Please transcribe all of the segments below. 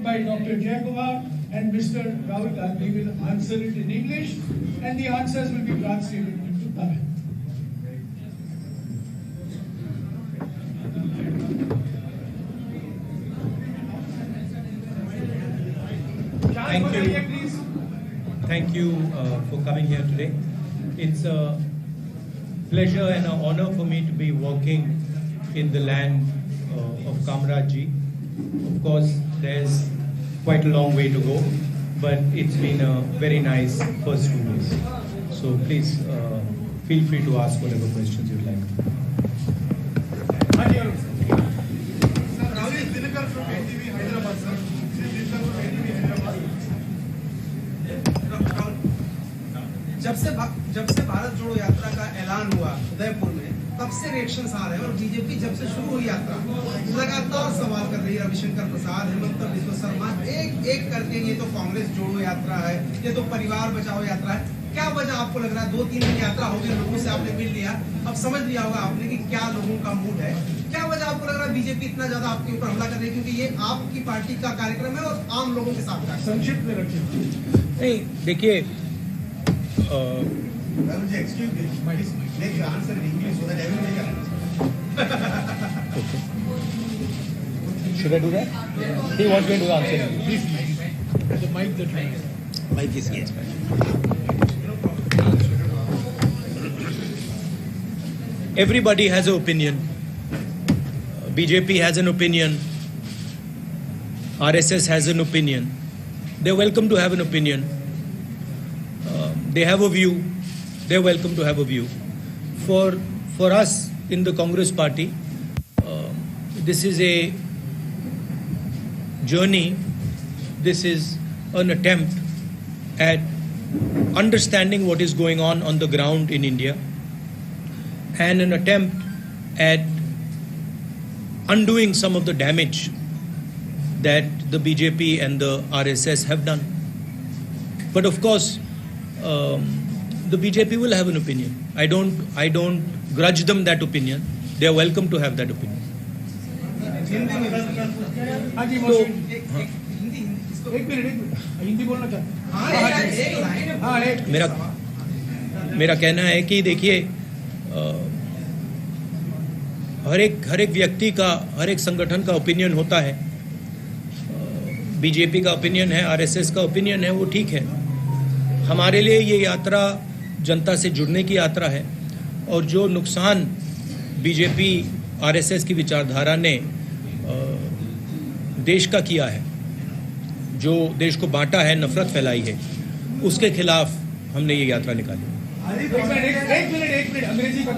by Dr. Jayakumar, and Mr. Rahul Gandhi will answer it in English, and the answers will be translated into Tamil. Thank you for coming here today. It's a pleasure and an honor for me to be walking in the land of Kamrajji. Of course, there's quite a long way to go, but it's been a very nice first 2 days. So please feel free to ask whatever questions you'd like. जब से भारत जोड़ो यात्रा का ऐलान हुआ उदयपुर में, तब से रिएक्शंस आ रहे हैं और बीजेपी जब से शुरू हुई यात्रा लगातार सवाल कर रही है। रविशंकर प्रसाद, हेमंत बिस्वा शर्मा एक एक करके ये तो कांग्रेस जोड़ो यात्रा है, ये तो परिवार बचाओ यात्रा है। क्या वजह आपको लग रहा है? 2-3 दिन यात्रा हो गई, लोगों से आपने मिल लिया, अब समझ लिया होगा आपने कि क्या लोगों का मूड है। क्या वजह आपको लग रहा है बीजेपी इतना ज्यादा आपके ऊपर हमला कर रही है? क्योंकि ये आपकी पार्टी का कार्यक्रम है और आम लोगों के साथ का। संक्षिप्त में रखिए। नहीं, देखिए, excuse me, make your answer in English so that everybody can understand. Okay. Should I do that? He wants me to answer. Please, the mic that Mic is yes. Everybody has an opinion. BJP has an opinion. RSS has an opinion. They're welcome to have an opinion. They have a view. They're welcome to have a view. For us in the Congress party, this is a journey. This is an attempt at understanding what is going on the ground in India, and an attempt at undoing some of the damage that the BJP and the RSS have done. But of course, the BJP will have an opinion. I don't grudge them that opinion. They are welcome to have that opinion. मेरा कहना है कि देखिए, हर एक व्यक्ति का, हर एक संगठन का ओपिनियन होता है। बीजेपी का ओपिनियन है, आरएसएस का ओपिनियन है, वो ठीक है। हमारे लिए ये यात्रा जनता से जुड़ने की यात्रा है, और जो नुकसान बीजेपी आरएसएस की विचारधारा ने देश का किया है, जो देश को बांटा है, नफरत फैलाई है, उसके खिलाफ हमने ये यात्रा निकाली। एक मिनट अंग्रेजी का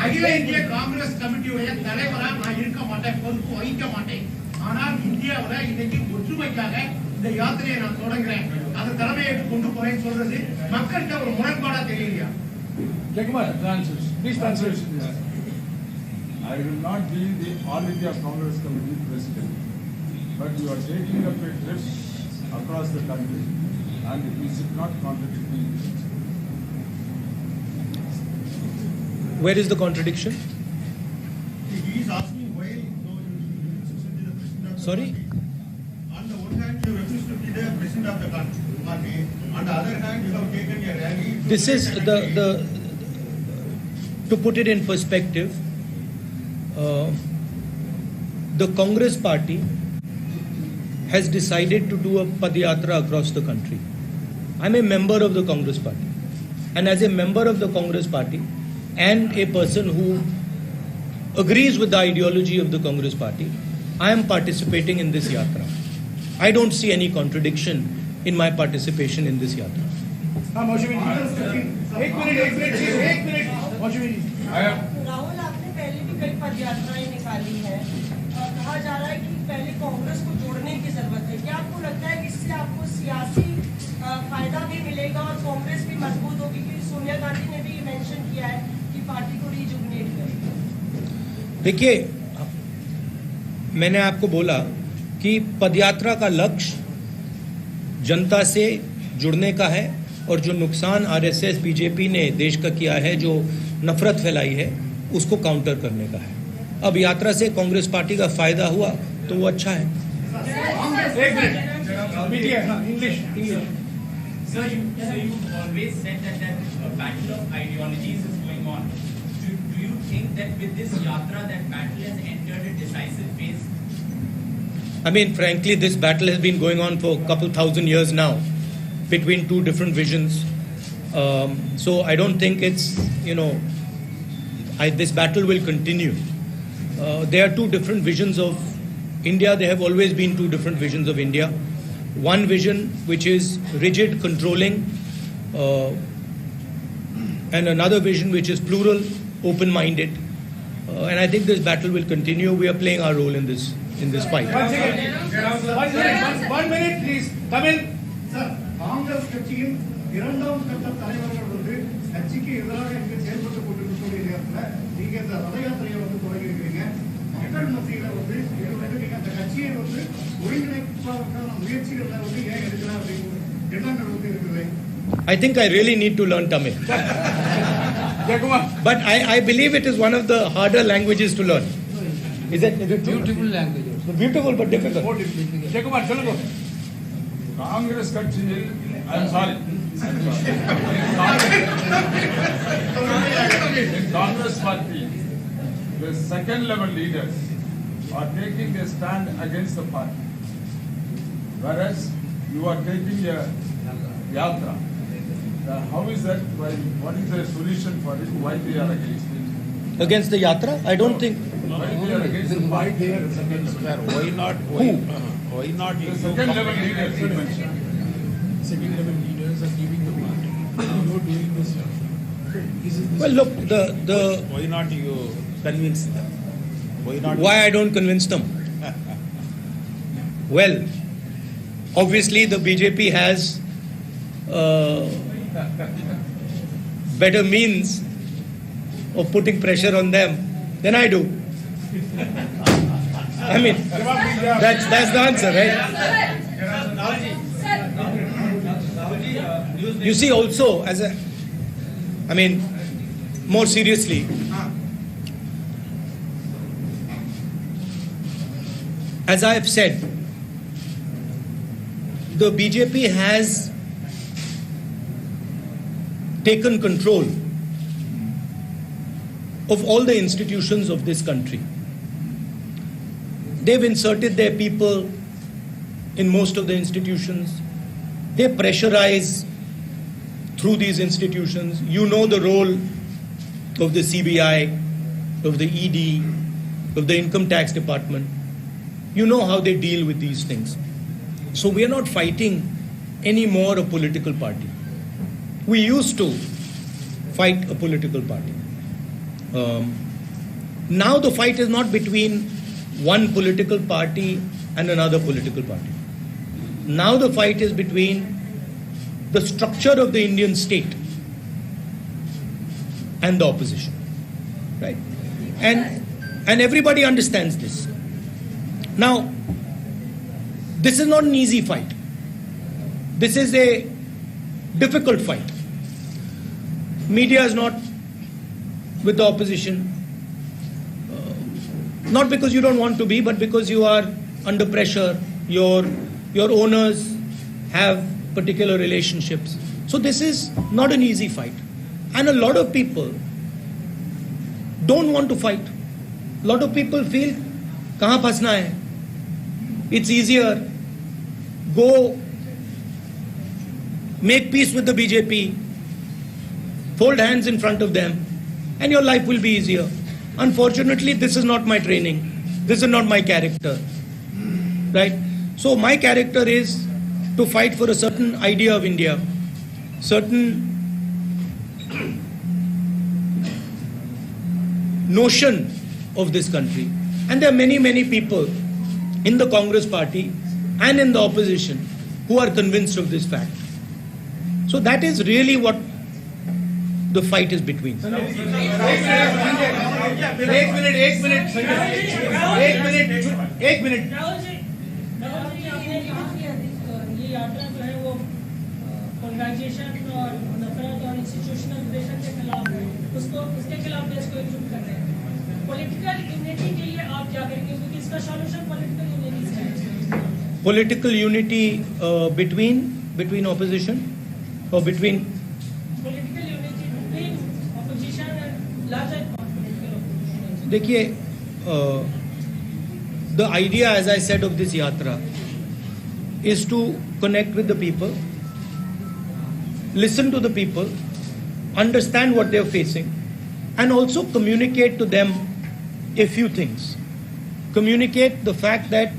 அகில இந்திய காங்கிரஸ் கமிட்டியுடைய தலைவரா நான் இருக்க மாட்டேன், பொறுப்பு வகிக்க மாட்டேன். ஆனால் இந்தியாவுல இன்னைக்கு ஒற்றுமைக்காக இந்த யாத்திரையை நான் தொடங்குறேன், அந்த தலைமையை கொண்டு போறேன்னு சொல்றது மக்களுக்கு ஒரு முரண்பாடா தெரியலையா? Jayakumar, please translate. I will not be the All India Congress Committee President, but you are taking up a trip across the country, and you should not contradict me. Where is the contradiction? He is asking why you represent the president of the Sorry? party. On the one hand, you refuse to be the president of the party. On the other hand, you have taken a rally. This is to put it in perspective, the Congress party has decided to do a Padyatra across the country. I'm a member of the Congress party, and as a member of the Congress party and a person who agrees with the ideology of the Congress party, I am participating in this yatra. I don't see any contradiction in my participation in this yatra. एक minute Rahul, आपने पहले भी कई पदयात्राएं निकाली है और कहा जा रहा है कि पहले कांग्रेस को जोड़ने की जरूरत है। क्या आपको लगता है कि इससे आपको सियासी फायदा भी मिलेगा और कांग्रेस भी मजबूत होगी? क्योंकि सोनिया गांधी ने भी मेंशन किया है कि पार्टी को रिजुविनेट करेगी। देखिए, मैंने आपको बोला कि पदयात्रा का लक्ष्य जनता से जुड़ने का है, और जो नुकसान आरएसएस बीजेपी ने देश का किया है, जो नफरत फैलाई है, उसको काउंटर करने का है। अब यात्रा से कांग्रेस पार्टी का फायदा हुआ तो वो अच्छा है। एक minute English. Sir, you've always said that a battle of ideologies is going on. Do you think that with this Yatra, that battle has entered a decisive phase? I mean, frankly, this battle has been going on for a couple thousand years now between two different visions. So I don't think it's, this battle will continue. There are two different visions of India. There have always been two different visions of India. One vision which is rigid, controlling, and another vision which is plural, open-minded. And I think this battle will continue. We are playing our role in this fight. 1 minute, please. Tamil. Sir, Congress கட்சியின் இரண்டாம் கட்ட தலைவர்கள் கட்சிக்கு எதிராக இங்கு செயல்பட்டு கொண்டிருக்கக்கூடிய நேரத்தில் நீங்க இந்த ரத யாத்திரையை தொடங்கி இருக்கிறீங்க. மக்கள் மத்தியில நீங்க அந்த கட்சியை ஒருங்கிணைப்பதற்கான முயற்சிகளை ஏன் எடுக்கலாம் அப்படின்னு எண்ணங்கள் இருக்குது. I think I really need to learn Tamil. But I believe it is one of the harder languages to learn. Is it Beautiful language. beautiful but difficult? Congress கட்சியில், I'm sorry. In Congress party, the second level leaders are taking a stand against the party, whereas you are taking a Yatra. How is that? What is the solution for it? Why they are against it? Against the Yatra? I don't think. Why they are against the Why party? they are against that? Why not? Why not? The second level leaders you mentioned. Second level leaders are giving the party. You are doing this. Well, look, Why not you convince them? Why not? why I don't convince them? Well, obviously the BJP has better means of putting pressure on them than I do. I mean, that's the answer, right? You see, also, more seriously, as I have said, the BJP has taken control of all the institutions of this country. They've inserted their people in most of the institutions. They pressurize through these institutions. You know the role of the CBI, of the ED, of the Income Tax Department. You know how they deal with these things. So we are not fighting anymore a political party. We used to fight a political party. Now the fight is not between one political party and another political party. Now the fight is between the structure of the Indian state and the opposition, right? And everybody understands this. Now, this is not an easy fight. This is a difficult fight. Media is not with the opposition, not because you don't want to be, but because you are under pressure. Your owners have particular relationships. So this is not an easy fight. And a lot of people don't want to fight. A lot of people feel, kahan phasna hai? It's easier. Go make peace with the BJP, fold hands in front of them, and your life will be easier. Unfortunately, this is not my training. This is not my character. Right? So my character is to fight for a certain idea of India, certain notion of this country. And there are many, many people in the Congress party and in the opposition who are convinced of this fact. So that is really what the fight is between. एक minute Rahul ji आपने कहा कि ये यात्रा जो है वो polarisation और नफरत और इंस्टीट्यूशनल प्रेशर के खिलाफ है, उसके खिलाफ देश को एकजुट कर रहे हैं। पॉलिटिकल यूनिटी के लिए आप क्या करेंगे, क्योंकि इसका सॉल्यूशन पॉलिटिकल यूनिटी से है। political unity between opposition or between political unity between opposition and larger political opposition. देखिए, the idea, as I said, of this yatra is to connect with the people, listen to the people, understand what they are facing, and also communicate to them a few things. Communicate the fact that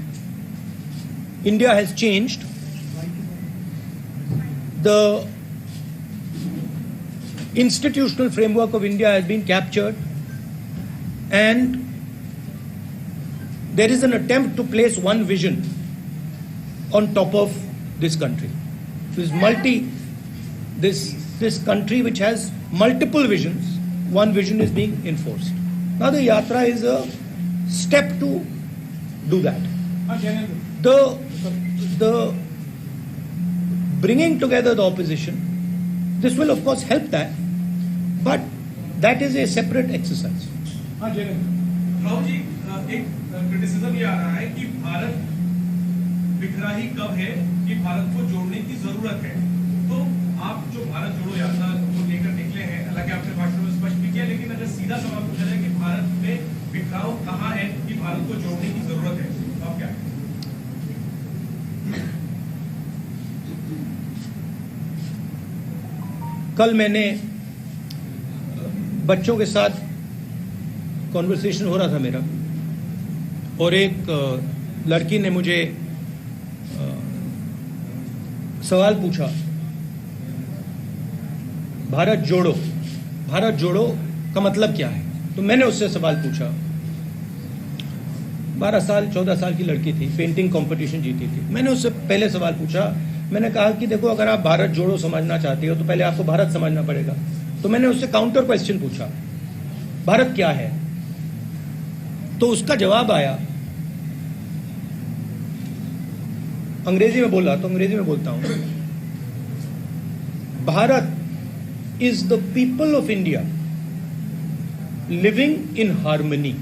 India has changed. The institutional framework of India has been captured, and there is an attempt to place one vision on top of this country. This country which has multiple visions, one vision is being enforced. Now the yatra is a step to do that. The bringing together the opposition, this will of course help that, but that is a separate exercise. Rahul ji, एक criticism ये आ रहा है कि भारत बिखरा ही कब है कि भारत को जोड़ने की जरूरत है। तो आप जो भारत जोड़ो यात्रा को लेकर निकले हैं, हालांकि आपने भाषण में स्पष्ट भी किया, लेकिन अगर सीधा सवाल पूछा जाए कि भारत में बिखराव कहाँ है कि भारत को जोड़ने की जरूरत है, तो आप क्या कहें? कल मैंने बच्चों के साथ कॉन्वर्सेशन हो रहा था मेरा, और एक लड़की ने मुझे सवाल पूछा, भारत जोड़ो का मतलब क्या है? तो मैंने उससे सवाल पूछा। 12 साल 14 साल की लड़की थी, पेंटिंग कंपटीशन जीती थी। मैंने उससे पहले सवाल पूछा, मैंने कहा कि देखो, अगर आप भारत जोड़ो समझना चाहते हो तो पहले आपको भारत समझना पड़ेगा। तो मैंने उससे काउंटर क्वेश्चन पूछा, भारत क्या है? तो उसका जवाब आया, अंग्रेजी में बोला तो अंग्रेजी में बोलता हूं, Bharat is the people of India living in harmony.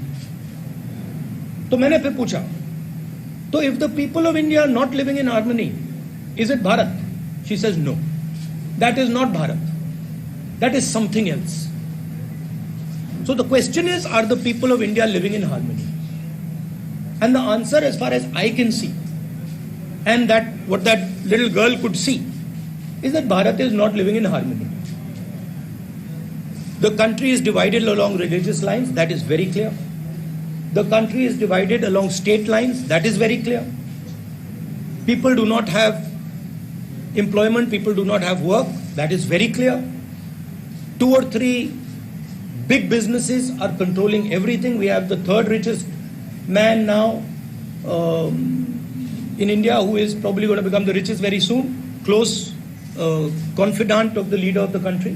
तो मैंने फिर पूछा, तो if the people of India are not living in harmony, is it Bharat? She says no, that is not Bharat, that is something else. So the question is, are the people of India living in harmony? And the answer, as far as I can see, and that what that little girl could see, is that Bharat is not living in harmony. The country is divided along religious lines, that is very clear. The country is divided along state lines, that is very clear. People do not have employment, people do not have work, that is very clear. 2 or 3 big businesses are controlling everything. We have the 3rd richest man now in India, who is probably going to become the richest very soon, close confidant of the leader of the country.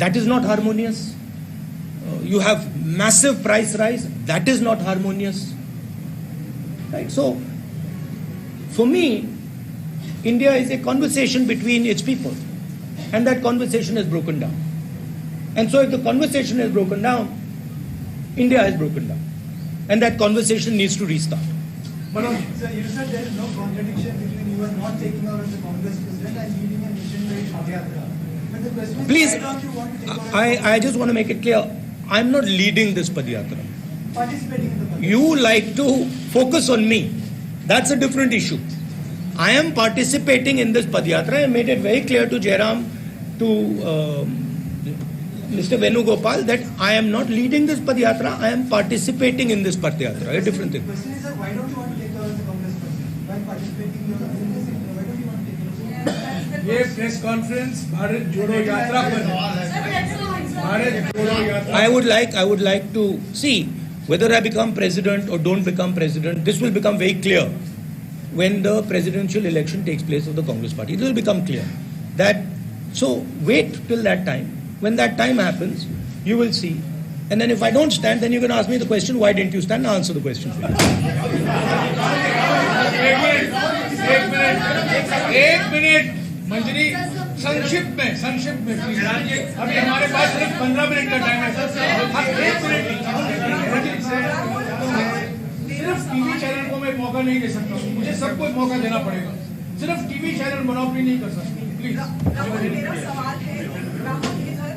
That is not harmonious. You have massive price rise, that is not harmonious. Right? So, for me, India is a conversation between its people, and that conversation has broken down. And so if the conversation has broken down, India has broken down. And that conversation needs to restart. Manoj, sir, you said there is no contradiction between you are not taking over as the Congress president and leading a mission-based Yatra. But the question is, Please, why don't you want to take over I just want to make it clear, I'm not leading this Padyatra. participating in the Padyatra? You like to focus on me. That's a different issue. I am participating in this Padyatra. I made it very clear to Jairam, to Mr. Venugopal, that I am not leading this Padyatra, I am participating in this Padyatra. A different thing. The question is, sir, why don't you want to take over as the Congress president? While participating in the sector, why don't you want to take over? ये press conference Bharat जोड़ो यात्रा पर है। भारत जोड़ो यात्रा I would like to see whether I become president or don't become president. This will become very clear when the presidential election takes place of the Congress party. It will become clear that, so wait till that time. When that time happens, you will see. And then if I don't stand, then you can ask me the question, why didn't you stand? I'll answer the question for you. एक minute मंजरी, संक्षिप्त में अभी हमारे पास सिर्फ 15 minute का time है sir. 1 minute सिर्फ TV channel को मैं मौका मौका नहीं दे सकता हूँ, मुझे सबको मौका देना पड़ेगा, सिर्फ टीवी चैनल मोनोपोली नहीं कर सकते प्लीज। राहुल, मेरा सवाल है, राहुल इधर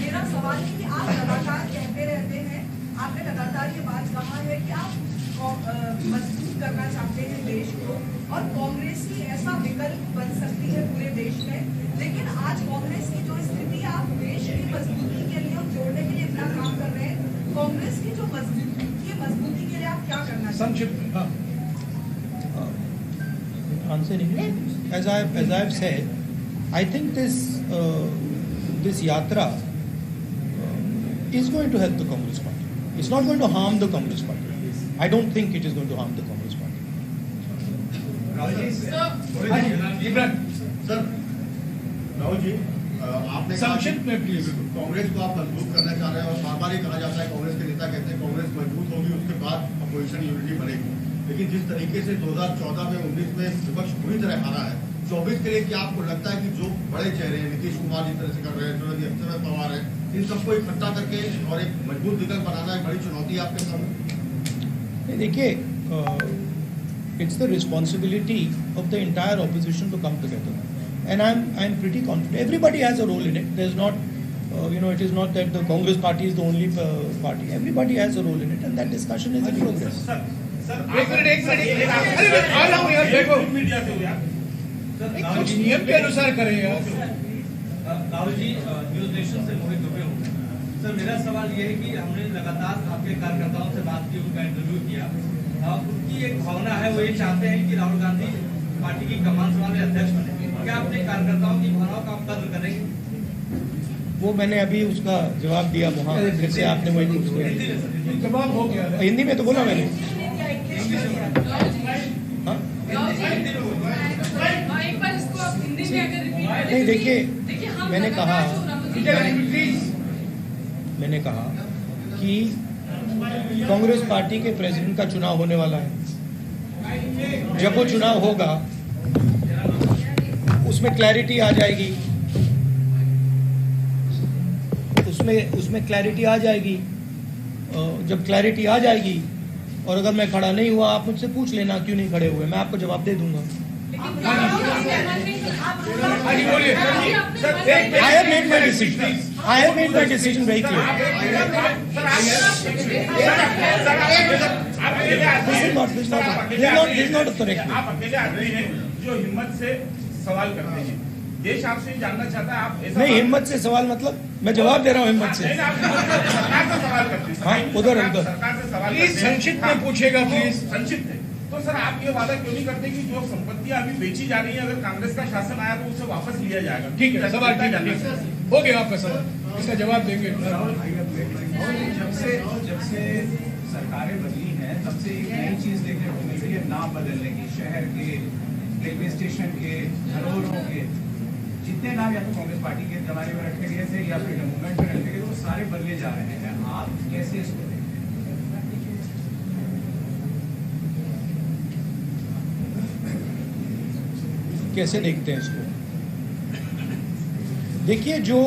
मेरा सवाल है कि आप लगातार कहते रहते हैं, आपने लगातार ये बात कहा है कि आप मजबूत करना चाहते हैं देश को और कांग्रेस ही ऐसा विकल्प बन सकती है पूरे देश में, लेकिन आज कांग्रेस की जो स्थिति, आप देश की मजबूती के लिए और जोड़ने के लिए इतना काम कर रहे हैं, कांग्रेस की जो मजबूती के लिए आप क्या करना चाहते हैं? संक्षिप्त में हाँ। Answer in English. As I've said, I think this yatra is going to help the Congress party. It's not going to harm the Congress party. I don't think it is going to harm the Congress party. Sir, Rahul ji, आपने संक्षिप्त में please. Congress को आप मजबूत करना चाह रहे हैं और बार बार ये कहा जाता है, कांग्रेस के नेता कहते हैं कांग्रेस मजबूत होगी उसके बाद अपोजिशन यूनिटी बनेगी, लेकिन जिस तरीके से 2014 में 19 में विपक्ष पूरी तरह हारा है, 24 के लिए क्या आपको लगता है कि जो बड़े चेहरे हैं, नीतीश कुमार जिस तरह से कर रहे हैं, शरद पवार है, इन सबको इकट्ठा करके और एक मजबूत विकल्प बनाना एक बड़ी चुनौती है आपके सामने? देखिए, it's the responsibility of the entire opposition to come together, and I'm pretty confident. Everybody has a role in it. There's not, it is not that the Congress party is the only party. Everybody has a role in it, and that discussion is in progress. एक minute अरे मैं आ रहा हूँ यार, बैठो। कुछ नियम के अनुसार करें यार। राहुल जी, न्यूज नेशन से मोहित दुबे हूँ। सर, मेरा सवाल ये है कि हमने लगातार आपके कार्यकर्ताओं से बात की, उनका इंटरव्यू किया, उनकी एक भावना है, वो ये चाहते हैं कि राहुल गांधी पार्टी की कमान संभाले, अध्यक्ष बने। क्या अपने कार्यकर्ताओं की भावनाओं का आप कद्र करेंगे? वो मैंने अभी उसका जवाब दिया वहाँ, जैसे आपने वही पूछ लिया। जवाब हो गया, हिंदी में तो बोला मैंने। नहीं, देखिए, मैंने कहा कि कांग्रेस पार्टी के प्रेसिडेंट का चुनाव होने वाला है। जब वो चुनाव होगा उसमें क्लैरिटी आ जाएगी, उसमें क्लैरिटी आ जाएगी। जब क्लैरिटी आ जाएगी और अगर मैं खड़ा नहीं हुआ, आप मुझसे पूछ लेना क्यों नहीं खड़े हुए, मैं आपको जवाब दे दूंगा। I have made my decision. I have made my decision very clear. This is not a correct way. आप अकेले आदमी हैं जो हिम्मत से सवाल करते हैं। देश आपसे जानना चाहता है, आप नहीं, हिम्मत से सवाल मतलब मैं जवाब दे रहा हूँ हिम्मत से। सरकार से सवाल करते हैं। हाँ, उधर सरकार से सवाल प्लीज संक्षिप्त में पूछेगा प्लीज। संक्षिप्त है तो सर, आप ये वादा क्यों नहीं करते कि जो संपत्तियां अभी बेची जा रही है, अगर कांग्रेस का शासन आया तो उसे वापस लिया जाएगा? ठीक है, सवाल ठीक है, हो गया आपका सवाल, इसका जवाब देंगे। जब से सरकारें बदली हैं, तब से एक नई चीज देखने को मिल रही है, नाम बदलने की। शहर के, रेलवे स्टेशन के, धरोहरों के, जितने नाम या तो कांग्रेस पार्टी के जमाने में रखे गए थे या फ्रीडम मूवमेंट में रखे गए, वो सारे बदले जा रहे हैं। आप कैसे इसको देखते हैं? कैसे देखते हैं इसको? देखिए, जो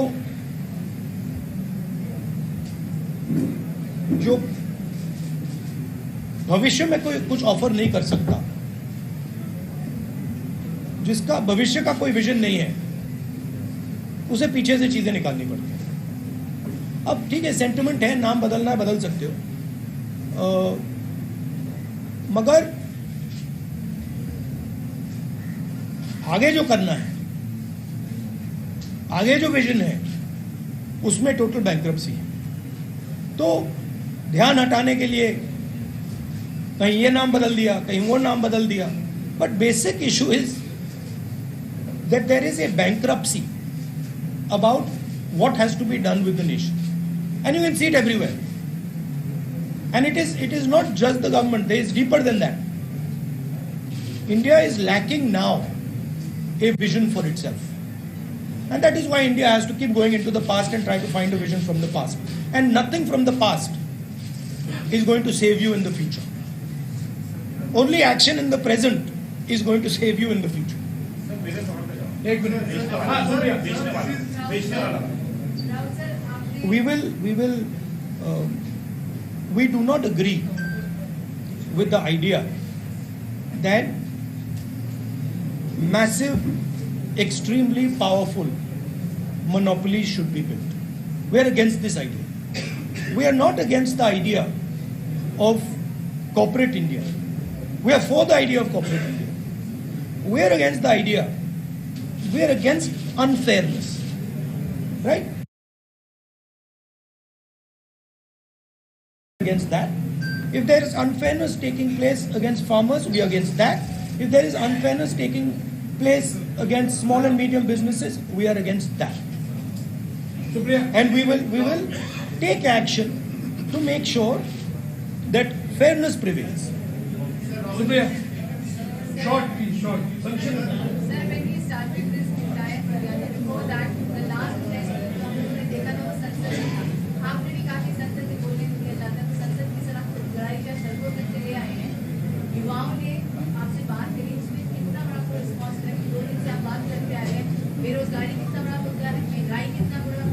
भविष्य में कोई कुछ ऑफर नहीं कर सकता, जिसका भविष्य का कोई विजन नहीं है, उसे पीछे से चीजें निकालनी पड़ती हैं। अब ठीक है, सेंटिमेंट है, नाम बदलना है, बदल सकते हो, मगर आगे जो करना है, आगे जो विजन है, उसमें टोटल बैंक्रप्सी है। तो ध्यान हटाने के लिए कहीं ये नाम बदल दिया, कहीं वो नाम बदल दिया, but basic issue is that there is a bankruptcy about what has to be done with the nation, and you can see it everywhere. And it is not just the government, there is deeper than that. India is lacking now a vision for itself, and that is why India has to keep going into the past and try to find a vision from the past, and nothing from the past is going to save you in the future. Only action in the present is going to save you in the future. एक minute, we do not agree with the idea that massive, extremely powerful monopolies should be built. We are against this idea. We are not against the idea of corporate India. We are for the idea of corporate India. We are against the idea. We are against unfairness. Right? Against that. If there is unfairness taking place against farmers, we are against that. If there is unfairness taking place against small and medium businesses, we are against that. And we will take action to make sure that fairness prevails. Supriya, short please, short. Sir, when we started this entire program, before that, the last test हमने देखा था वो संसद था. आपने भी काफी संसद से बोलने को दिया जाता है, तो संसद की तरफ लड़ाई का सड़कों तक चले आए हैं. युवाओं ने आपसे बात करी, उसमें कितना बड़ा रिस्पॉन्स है कि 2 दिन से आप बात करके आ रहे हैं. बेरोजगारी कितना बड़ा मुद्दा है, महंगाई कितना बड़ा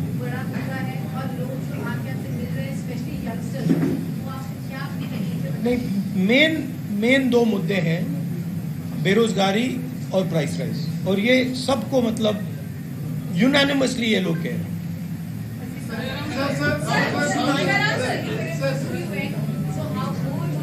मुद्दा है, और लोग जो आके आपसे मिल रहे हैं, स्पेशली यंगस्टर्स, वो आपको क्या अपनी नहीं, मेन 2 मुद्दे हैं, बेरोजगारी और प्राइस राइज, और ये सबको मतलब यूनानिमसली ये लोग कह रहे हैं.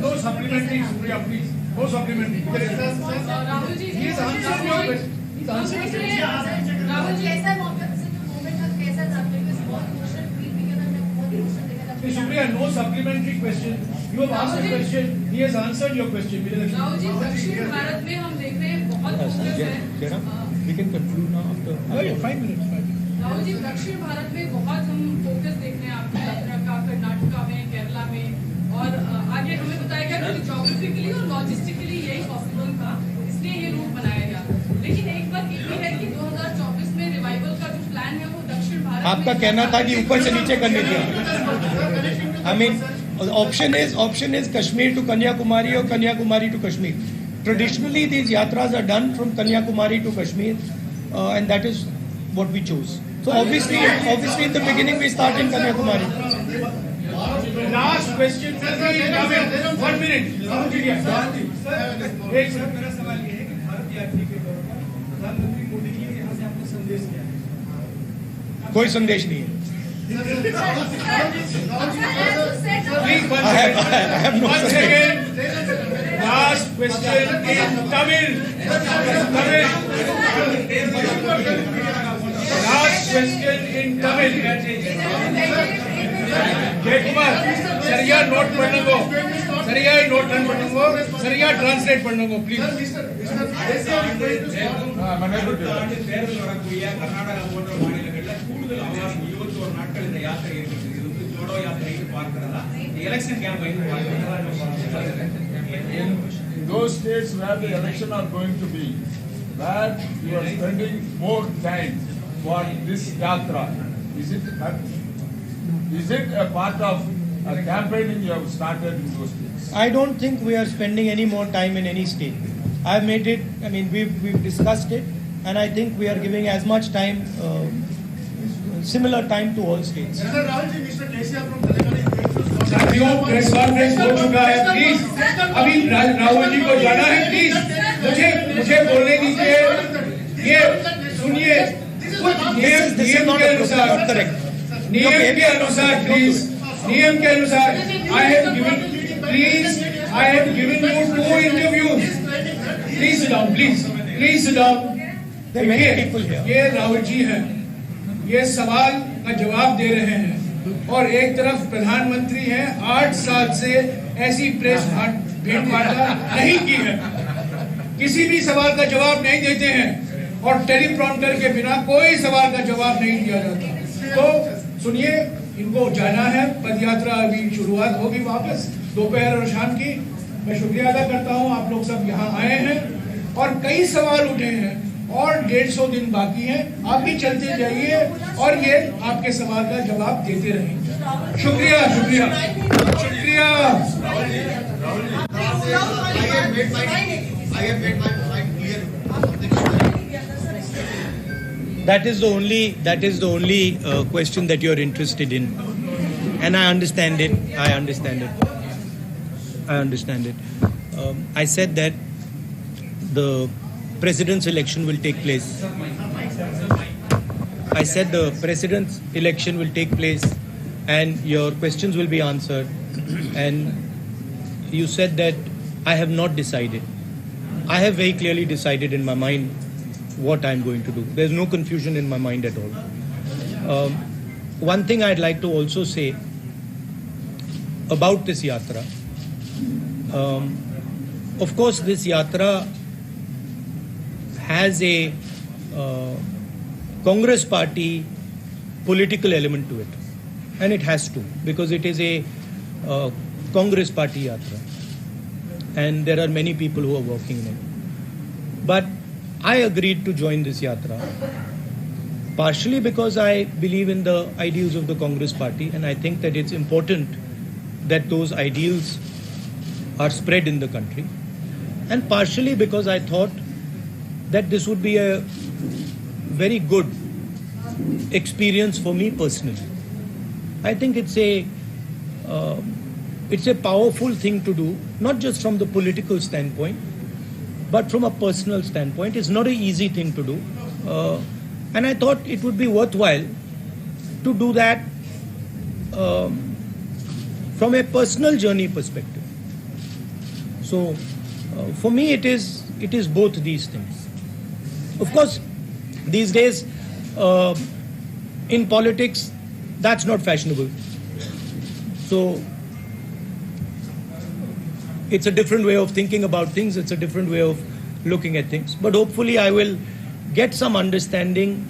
No supplementary, Supriya, please. No supplementary. Rahul ji, He is answering your question. He is answering your question. Rahul ji, ऐसा मौका मूवमेंट का कैसा था? बिकॉज़ बहुत इमोशनल फील भी किया था, मैं बहुत इमोशनल देखा था. Supriya, no supplementary question. You have asked a question. He has answered your question. Rahul ji, दक्षिण भारत में हम देख रहे हैं बहुत फोकस है. We can conclude now after 5 minutes. Rahul ji, दक्षिण भारत में बहुत हम फोकस देख रहे हैं आपकी यात्रा का, कर्नाटका में, केरला में, और आगे हमें बताया गया कि ज्योग्राफिकली और लॉजिस्टिकली यही पॉसिबल था, इसलिए ये रूट बनाया गया. लेकिन एक बात ये भी है कि 2024 में रिवाइवल का जो प्लान है वो दक्षिण भारत. आपका कहना था कि ऊपर से नीचे करने की. I mean, option is Kashmir to Kanyakumari or Kanyakumari to Kashmir. Traditionally, these yatras are done from Kanyakumari to Kashmir, and that is what we chose. So obviously, in the beginning, we start in Kanyakumari. Last question. 1 minute. मेरा सवाल ये है कि भारत यात्रा के दौरान प्रधानमंत्री मोदी जी ने यहाँ से आपको संदेश दिया है. कोई संदेश नहीं है. Please, I have no second. Last question in Tamil. Last question in Tamil. Jay Kumar, सरिया नोट पढ़ने को, सरिया नोट पढ़ने को, सरिया ट्रांसलेट पढ़ने को, please. கர்நாடகா போன்ற மாநிலங்களில் கூடுதல் அவகாசம் 21 நாட்கள் இந்த யாத்திரை ஏற்பட்டது. இது வந்து ஜோடோ யாத்திரைன்னு பார்க்கிறதா, எலெக்ஷன் கேம்பெயின் பார்க்கிறதா? In those states where the election are going to be, where you are spending more time for this yatra, is it a part of a campaigning you have started in those states? I don't think we are spending any more time in any state. I've made it. I mean, we've discussed it, and I think we are giving as much time, similar time to all states. Rahul ji, Mr. Kesia from Telangana. साथियों, press conference हो चुका है. Please अभी राहुल जी को जाना है. Please मुझे बोलने दीजिए. ये सुनिए, नियम के अनुसार प्लीज, नियम के अनुसार I have given you 2 interviews. Please sit down, please sit down. ये राहुल जी हैं, ये सवाल का जवाब दे रहे हैं, और एक तरफ प्रधानमंत्री हैं. 8 साल से ऐसी प्रेस भेंट वार्ता नहीं की है, किसी भी सवाल का जवाब नहीं देते हैं, और टेलीप्रॉम्प्टर के बिना कोई सवाल का जवाब नहीं दिया जाता. तो सुनिए, इनको जाना है. पदयात्रा अभी शुरुआत होगी वापस दोपहर और शाम की. मैं शुक्रिया अदा करता हूँ, आप लोग सब यहाँ आए हैं, और कई सवाल उठे हैं, और 150 दिन बाकी हैं. आप भी चलते जाइए और ये आपके सवाल का जवाब देते रहेंगे. शुक्रिया. I have made my point clear. That is the only question that you are interested in, and I understand it. I said that the president's election will take place. I said the president's election will take place and your questions will be answered. And you said that I have not decided. I have very clearly decided in my mind what I'm going to do. There's no confusion in my mind at all. One thing I'd like to also say about this Yatra. Of course, this Yatra has a Congress party political element to it. And it has to, because it is a Congress party Yatra. And there are many people who are working in it. But I agreed to join this Yatra, partially because I believe in the ideals of the Congress party, and I think that it's important that those ideals are spread in the country, and partially because I thought that this would be a very good experience for me personally. I think it's a powerful thing to do, not just from the political standpoint, but from a personal standpoint. It's not an easy thing to do. And I thought it would be worthwhile to do that from a personal journey perspective. So for me it is both these things. Of course, these days in politics, that's not fashionable. So it's a different way of thinking about things. It's a different way of looking at things. But hopefully I will get some understanding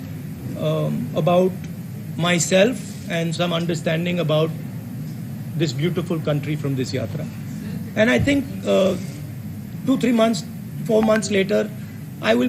about myself and some understanding about this beautiful country from this Yatra. And I think 2-3 months, 4 months later, I will be